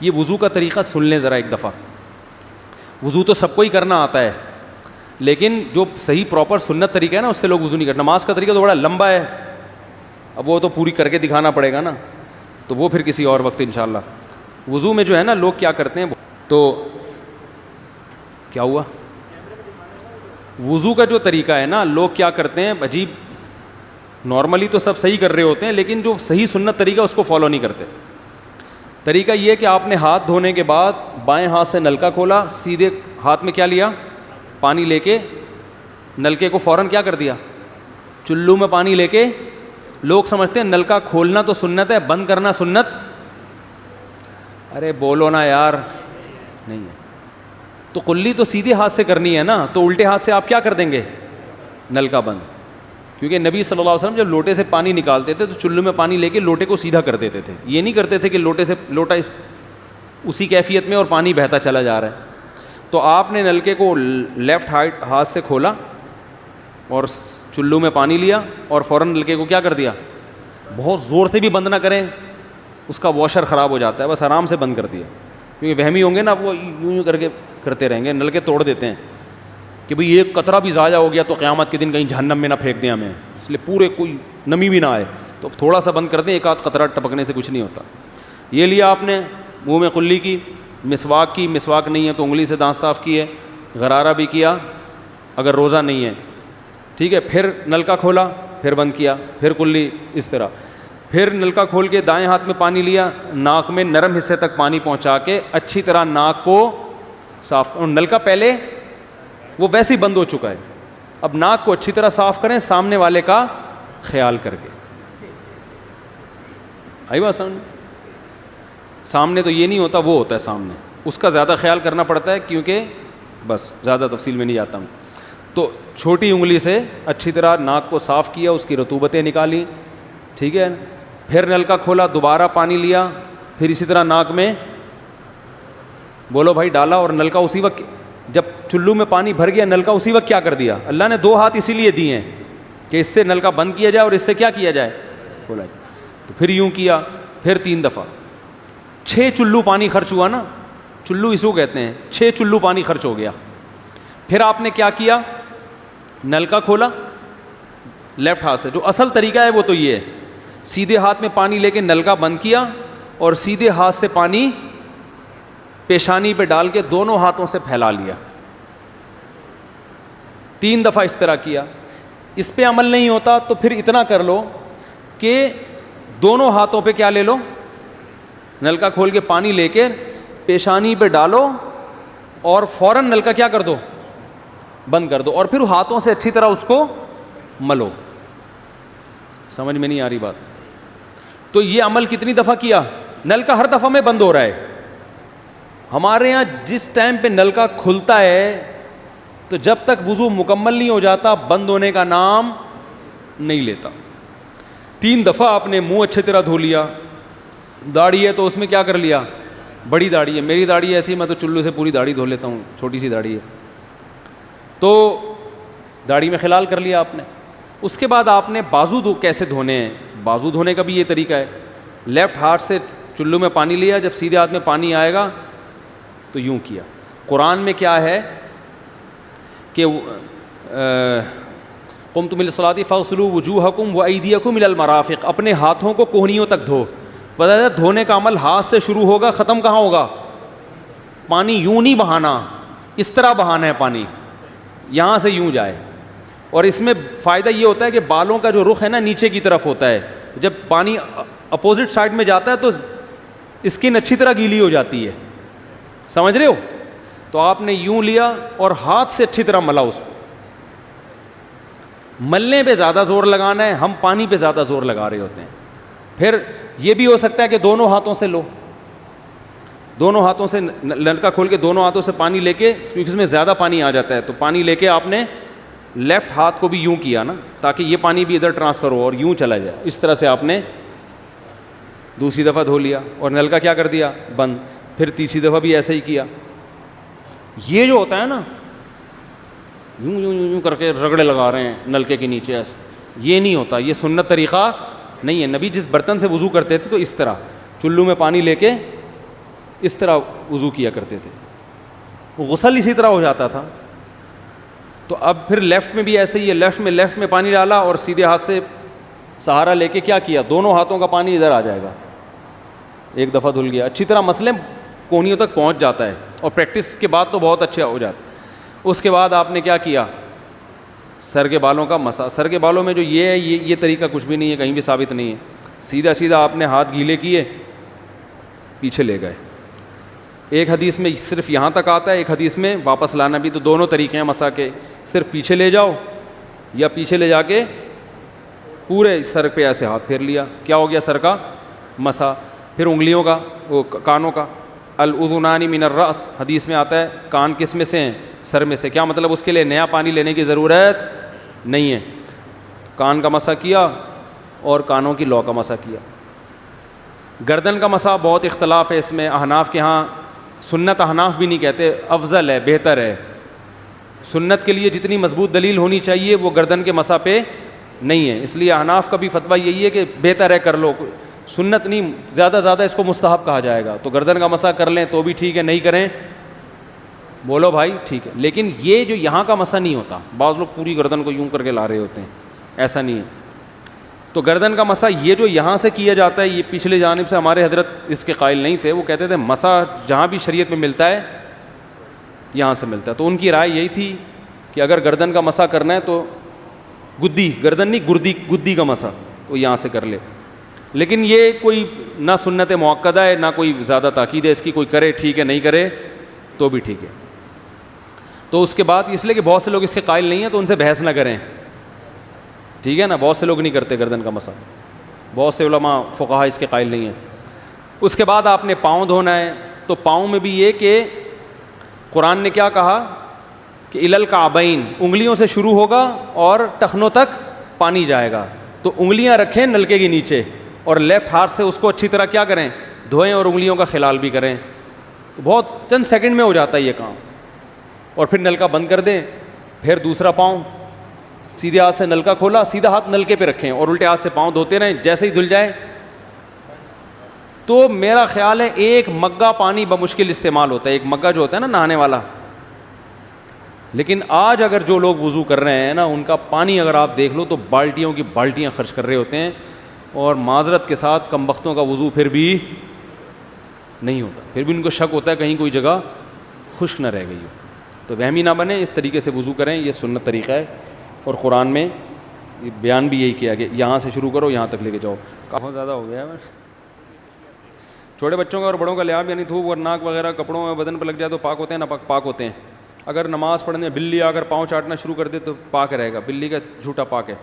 یہ وضو کا طریقہ سن لیں ذرا ایک دفعہ. وضو تو سب کو ہی کرنا آتا ہے, لیکن جو صحیح پراپر سنت طریقہ ہے نا اس سے لوگ وضو نہیں کرتے. نماز کا طریقہ تو بڑا لمبا ہے, اب وہ تو پوری کر کے دکھانا پڑے گا نا, تو وہ پھر کسی اور وقت انشاءاللہ. وضو میں جو ہے نا لوگ کیا کرتے ہیں, تو کیا ہوا, وضو کا جو طریقہ ہے نا لوگ کیا کرتے ہیں عجیب, نارملی تو سب صحیح کر رہے ہوتے ہیں لیکن جو صحیح سنت طریقہ اس کو فالو نہیں کرتے. طریقہ یہ کہ آپ نے ہاتھ دھونے کے بعد بائیں ہاتھ سے نلکا کھولا, سیدھے ہاتھ میں کیا لیا, پانی لے کے نلکے کو فوراً کیا کر دیا, چلو میں پانی لے کے. لوگ سمجھتے ہیں نلکا کھولنا تو سنت ہے, بند کرنا سنت. ارے بولو نا یار, نہیں ہے. تو کلی تو سیدھے ہاتھ سے کرنی ہے نا, تو الٹے ہاتھ سے آپ کیا کر دیں گے, نلکا بند. کیونکہ نبی صلی اللہ علیہ وسلم جب لوٹے سے پانی نکالتے تھے تو چلو میں پانی لے کے لوٹے کو سیدھا کر دیتے تھے. یہ نہیں کرتے تھے کہ لوٹے سے لوٹا اسی کیفیت میں اور پانی بہتا چلا جا رہا ہے. تو آپ نے نلکے کو لیفٹ ہاتھ سے کھولا اور چلو میں پانی لیا اور فوراً نلکے کو کیا کر دیا, بہت زور سے بھی بند نہ کریں, اس کا واشر خراب ہو جاتا ہے, بس آرام سے بند کر دیا. کیونکہ وہمی ہوں گے نا, وہ یوں کر کے کرتے رہیں گے, نلکے توڑ دیتے ہیں کہ بھئی ایک قطرہ بھی ضائع ہو گیا تو قیامت کے دن کہیں جہنم میں نہ پھینک دیں ہمیں, اس لیے پورے کوئی نمی بھی نہ آئے, تو تھوڑا سا بند کر دیں, ایک آدھ قطرہ ٹپکنے سے کچھ نہیں ہوتا. یہ لیا آپ نے, منہ میں کلی کی, مسواک کی, مسواک نہیں ہے تو انگلی سے دانت صاف کیے, غرارہ بھی کیا اگر روزہ نہیں ہے, ٹھیک ہے. پھر نلکا کھولا, پھر بند کیا, پھر کلی, اس طرح. پھر نلکا کھول کے دائیں ہاتھ میں پانی لیا, ناک میں نرم حصے تک پانی پہنچا کے اچھی طرح ناک کو صاف. اور نلکا پہلے وہ ویسے ہی بند ہو چکا ہے, اب ناک کو اچھی طرح صاف کریں سامنے والے کا خیال کر کے. آئی بات سامنے, سامنے تو یہ نہیں ہوتا, وہ ہوتا ہے سامنے, اس کا زیادہ خیال کرنا پڑتا ہے کیونکہ بس زیادہ تفصیل میں نہیں جاتا ہوں. تو چھوٹی انگلی سے اچھی طرح ناک کو صاف کیا, اس کی رطوبتیں نکالی, ٹھیک ہے. پھر نلکا کھولا, دوبارہ پانی لیا, پھر اسی طرح ناک میں بولو بھائی ڈالا, اور نلکا اسی وقت جب چلو میں پانی بھر گیا نلکا اسی وقت کیا کر دیا. اللہ نے 2 ہاتھ اسی لیے دیے ہیں کہ اس سے نلکا بند کیا جائے اور اس سے کیا کیا جائے, کھولا جائے. تو پھر یوں کیا, پھر 3 دفعہ, 6 چلو پانی خرچ ہوا نا, چلو اس کو کہتے ہیں, 6 چلو پانی خرچ ہو گیا. پھر آپ نے کیا کیا, نلکا کھولا لیفٹ ہاتھ سے. جو اصل طریقہ ہے وہ تو یہ ہے, سیدھے ہاتھ میں پانی لے کے نلکا بند کیا اور سیدھے ہاتھ سے پانی پیشانی پہ ڈال کے دونوں ہاتھوں سے پھیلا لیا. 3 دفعہ اس طرح کیا. اس پہ عمل نہیں ہوتا تو پھر اتنا کر لو کہ دونوں ہاتھوں پہ کیا لے لو, نلکا کھول کے پانی لے کے پیشانی پہ ڈالو اور فوراً نلکا کیا کر دو, بند کر دو, اور پھر ہاتھوں سے اچھی طرح اس کو ملو. سمجھ میں نہیں آ رہی بات؟ تو یہ عمل کتنی دفعہ کیا, نلکا ہر دفعہ میں بند ہو رہا ہے. ہمارے ہاں جس ٹائم پہ نلکا کھلتا ہے تو جب تک وضو مکمل نہیں ہو جاتا بند ہونے کا نام نہیں لیتا. 3 دفعہ آپ نے منہ اچھی طرح دھو لیا. داڑھی ہے تو اس میں کیا کر لیا, بڑی داڑھی ہے, میری داڑھی ایسی, میں تو چلو سے پوری داڑھی دھو لیتا ہوں, چھوٹی سی داڑھی ہے, تو داڑھی میں خلال کر لیا آپ نے. اس کے بعد آپ نے بازو کیسے دھونے ہیں, بازو دھونے کا بھی یہ طریقہ ہے. لیفٹ ہاتھ سے چلو میں پانی لیا, جب سیدھے ہاتھ میں پانی آئے گا تو یوں کیا. قرآن میں کیا ہے کہ قمتم الی الصلاۃ فاغسلوا وجوہکم وایدیکم الی المرافق, اپنے ہاتھوں کو کوہنیوں تک دھو. پتہ ہے دھونے کا عمل ہاتھ سے شروع ہوگا, ختم کہاں ہوگا, پانی یوں نہیں بہانا, اس طرح بہانا ہے پانی, یہاں سے یوں جائے. اور اس میں فائدہ یہ ہوتا ہے کہ بالوں کا جو رخ ہے نا نیچے کی طرف ہوتا ہے, جب پانی اپوزٹ سائڈ میں جاتا ہے تو اسکن اچھی طرح گیلی ہو جاتی ہے. سمجھ رہے ہو؟ تو آپ نے یوں لیا اور ہاتھ سے اچھی طرح ملا اس کو. ملنے پہ زیادہ زور لگانا ہے, ہم پانی پہ زیادہ زور لگا رہے ہوتے ہیں. پھر یہ بھی ہو سکتا ہے کہ دونوں ہاتھوں سے لو, دونوں ہاتھوں سے نلکا کھول کے دونوں ہاتھوں سے پانی لے کے, کیونکہ اس میں زیادہ پانی آ جاتا ہے, تو پانی لے کے آپ نے لیفٹ ہاتھ کو بھی یوں کیا نا تاکہ یہ پانی بھی ادھر ٹرانسفر ہو اور یوں چلا جائے. اس طرح سے آپ نے دوسری دفعہ دھو لیا اور نلکا کیا کر دیا, بند. پھر تیسری دفعہ بھی ایسا ہی کیا. یہ جو ہوتا ہے نا یوں یوں یوں یوں کر کے رگڑے لگا رہے ہیں نلکے کے نیچے, ایسے یہ نہیں ہوتا, یہ سنت طریقہ نہیں ہے. نبی جس برتن سے وضو کرتے تھے تو اس طرح چلو میں پانی لے کے اس طرح وضو کیا کرتے تھے. غسل اسی طرح ہو جاتا تھا. تو اب پھر لیفٹ میں بھی ایسے ہی ہے, لیفٹ میں پانی ڈالا اور سیدھے ہاتھ سے سہارا لے کے کیا کیا, دونوں ہاتھوں کا پانی ادھر آ جائے گا. ایک دفعہ دھل گیا, اچھی طرح مسئلے کونیوں تک پہنچ جاتا ہے, اور پریکٹس کے بعد تو بہت اچھا ہو جاتا ہے. اس کے بعد آپ نے کیا کیا, سر کے بالوں کا مسح. سر کے بالوں میں جو یہ ہے, یہ طریقہ کچھ بھی نہیں ہے, کہیں بھی ثابت نہیں ہے. سیدھا سیدھا آپ نے ہاتھ گیلے کیے, پیچھے لے گئے. ایک حدیث میں صرف یہاں تک آتا ہے, ایک حدیث میں واپس لانا بھی. تو دونوں طریقے ہیں مسح کے, صرف پیچھے لے جاؤ یا پیچھے لے جا کے پورے سر پہ ایسے ہاتھ پھیر لیا, کیا ہو گیا سر کا مسح. پھر انگلیوں کا, وہ کانوں کا, الاذنان من الراس, حدیث میں آتا ہے کان کس میں سے ہیں, سر میں سے. کیا مطلب, اس کے لیے نیا پانی لینے کی ضرورت نہیں ہے. کان کا مسح کیا اور کانوں کی لو کا مسح کیا. گردن کا مسح بہت اختلاف ہے اس میں. احناف کے ہاں سنت, احناف بھی نہیں کہتے, افضل ہے, بہتر ہے. سنت کے لیے جتنی مضبوط دلیل ہونی چاہیے وہ گردن کے مسح پہ نہیں ہے, اس لیے احناف کا بھی فتویٰ یہی ہے کہ بہتر ہے, کر لو. سنت نہیں, زیادہ زیادہ اس کو مستحب کہا جائے گا. تو گردن کا مسح کر لیں تو بھی ٹھیک ہے, نہیں کریں بولو بھائی ٹھیک ہے. لیکن یہ جو یہاں کا مسح نہیں ہوتا, بعض لوگ پوری گردن کو یوں کر کے لا رہے ہوتے ہیں, ایسا نہیں ہے. تو گردن کا مسح یہ جو یہاں سے کیا جاتا ہے, یہ پچھلے جانب سے ہمارے حضرت اس کے قائل نہیں تھے. وہ کہتے تھے مسح جہاں بھی شریعت میں ملتا ہے یہاں سے ملتا ہے. تو ان کی رائے یہی تھی کہ اگر گردن کا مسح کرنا ہے تو گدی, گردن نہیں گدی کا مسح, وہ یہاں سے کر لے. لیکن یہ کوئی نہ سنت مؤکدہ ہے, نہ کوئی زیادہ تاکید ہے اس کی, کوئی کرے ٹھیک ہے, نہیں کرے تو بھی ٹھیک ہے. تو اس کے بعد اس لیے کہ بہت سے لوگ اس کے قائل نہیں ہیں تو ان سے بحث نہ کریں, ٹھیک ہے نا. بہت سے لوگ نہیں کرتے گردن کا مسح, بہت سے علماء فقہا اس کے قائل نہیں ہیں. اس کے بعد آپ نے پاؤں دھونا ہے. تو پاؤں میں بھی یہ کہ قرآن نے کیا کہا کہ الی الکعبین, انگلیوں سے شروع ہوگا اور ٹخنوں تک پانی جائے گا. تو انگلیاں رکھیں نلکے کے نیچے اور لیفٹ ہاتھ سے اس کو اچھی طرح کیا کریں, دھوئیں, اور انگلیوں کا خلال بھی کریں. تو بہت چند سیکنڈ میں ہو جاتا ہے یہ کام. اور پھر نلکا بند کر دیں. پھر دوسرا پاؤں, سیدھے ہاتھ سے نلکا کھولا, سیدھا ہاتھ نلکے پہ رکھیں اور الٹے ہاتھ سے پاؤں دھوتے رہیں. جیسے ہی دھل جائے, تو میرا خیال ہے ایک مگا پانی بمشکل استعمال ہوتا ہے, ایک مگا جو ہوتا ہے نا نہانے والا. لیکن آج اگر جو لوگ وضو کر رہے ہیں نا, ان کا پانی اگر آپ دیکھ لو تو بالٹیوں کی بالٹیاں خرچ کر رہے ہوتے ہیں. اور معذرت کے ساتھ کم بختوں کا وضو پھر بھی نہیں ہوتا, پھر بھی ان کو شک ہوتا ہے کہیں کوئی جگہ خشک نہ رہ گئی ہو. تو وہمی نہ بنے, اس طریقے سے وضو کریں, یہ سنت طریقہ ہے. اور قرآن میں بیان بھی یہی کیا کہ یہاں سے شروع کرو یہاں تک لے کے جاؤ. کافی زیادہ ہو گیا ہے. چھوٹے بچوں کا اور بڑوں کا لحاظ, یعنی تھوک اور ناک وغیرہ کپڑوں میں بدن پہ لگ جائے تو پاک ہوتے ہیں, نہ پاک ہوتے ہیں. اگر نماز پڑھنے بلی اگر پاؤں چاٹنا شروع کر دے تو پاک رہے گا, بلی کا جھوٹا پاک ہے.